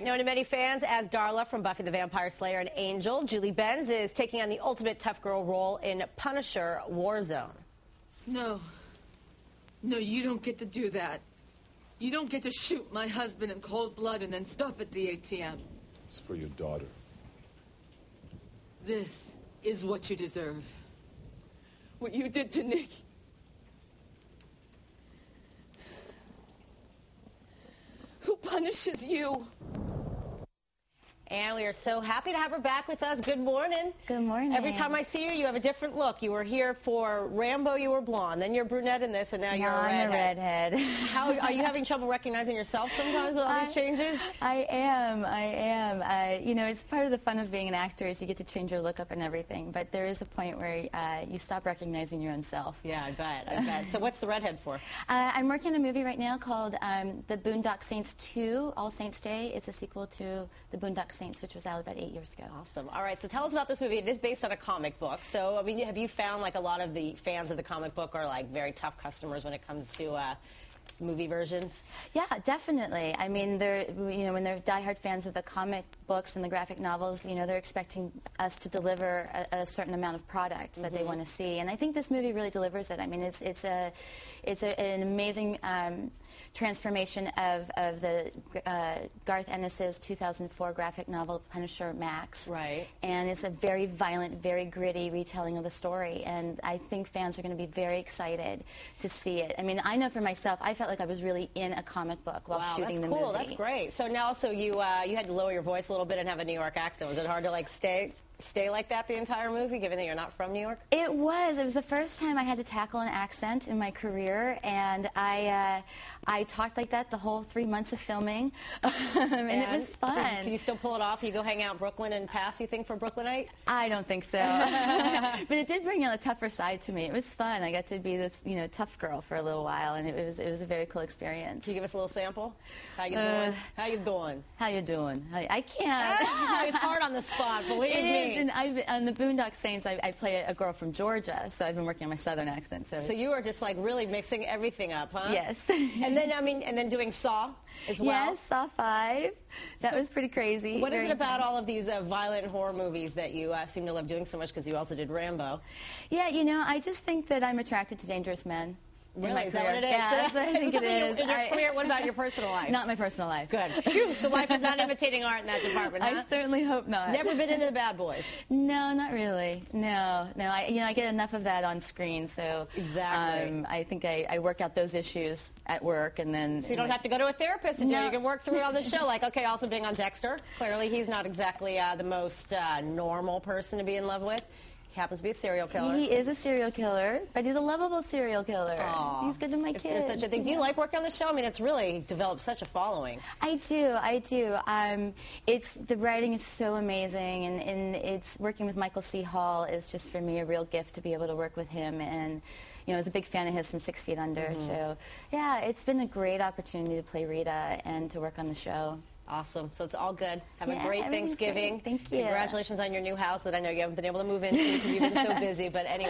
Known to many fans as Darla from Buffy the Vampire Slayer and Angel, Julie Benz is taking on the ultimate tough girl role in Punisher Warzone. No, you don't get to do that. You don't get to shoot my husband in cold blood and then stop at the ATM. It's for your daughter. This is what you deserve. What you did to Nick. Who punishes you? And we are so happy to have her back with us. Good morning. Good morning. Every time I see you, you have a different look. You were here for Rambo, you were blonde. Then you're brunette in this, and now you're a redhead. I'm a redhead. How are you having trouble recognizing yourself sometimes with all these changes? I am. You know, it's part of the fun of being an actor is you get to change your look up and everything. But there is a point where you stop recognizing your own self. Yeah, I bet. So what's the redhead for? I'm working on a movie right now called The Boondock Saints 2, All Saints Day. It's a sequel to The Boondock Saints, which was out about 8 years ago. Awesome. All right, so tell us about this movie. It is based on a comic book. So, I mean, have you found like a lot of the fans of the comic book are like very tough customers when it comes to movie versions? Yeah, definitely. I mean, when they're diehard fans of the comic books and the graphic novels, you know, they're expecting us to deliver a certain amount of product that they want to see, and I think this movie really delivers it. I mean, it's an amazing transformation of the Garth Ennis's 2004 graphic novel Punisher Max. Right. And it's a very violent, very gritty retelling of the story, and I think fans are going to be very excited to see it. I mean, I know for myself, I felt like I was really in a comic book while shooting the movie. Wow, that's cool. That's great. So now, you had to lower your voice a little bit and have a New York accent. Was it hard to like stay like that the entire movie, given that you're not from New York? It was. It was the first time I had to tackle an accent in my career, and I talked like that the whole 3 months of filming, and it was fun. So can you still pull it off? You go hang out in Brooklyn and pass, you think, for Brooklynite? I don't think so. But it did bring out a tougher side to me. It was fun. I got to be this, tough girl for a little while, and it was a very cool experience. Can you give us a little sample? How you doing? How you doing? How you doing? I can't. It's hard on the spot, believe me. And on the Boondock Saints, I play a girl from Georgia, so I've been working on my southern accent. So you are just like really mixing everything up, huh? Yes. And then doing Saw as well. Yes, Saw 5. That was pretty crazy. What is it about all of these violent horror movies that you seem to love doing so much? Because you also did Rambo. Yeah, I just think that I'm attracted to dangerous men. Really? Is that what it is? Yeah, that's what I think it is. In your career, what about your personal life? Not my personal life. Good. Phew, so life is not imitating art in that department, huh? I certainly hope not. Never been into the bad boys? No, not really. No. I get enough of that on screen, so exactly. I think I work out those issues at work, and then... So you don't have to go to a therapist to do it. You can work through it on the show. Like, okay, also being on Dexter. Clearly, he's not exactly the most normal person to be in love with. He happens to be a serial killer. He is a serial killer, but he's a lovable serial killer. Aww. He's good to my kids. There's such a thing. Do you like working on the show? I mean, it's really developed such a following. I do. The writing is so amazing, and it's working with Michael C. Hall is just for me a real gift to be able to work with him. And I was a big fan of his from 6 Feet Under. So yeah, it's been a great opportunity to play Rita and to work on the show. Awesome. So it's all good. Have a great Thanksgiving. Great. Thank you. Congratulations on your new house that I know you haven't been able to move into because you've been so busy. But anyway.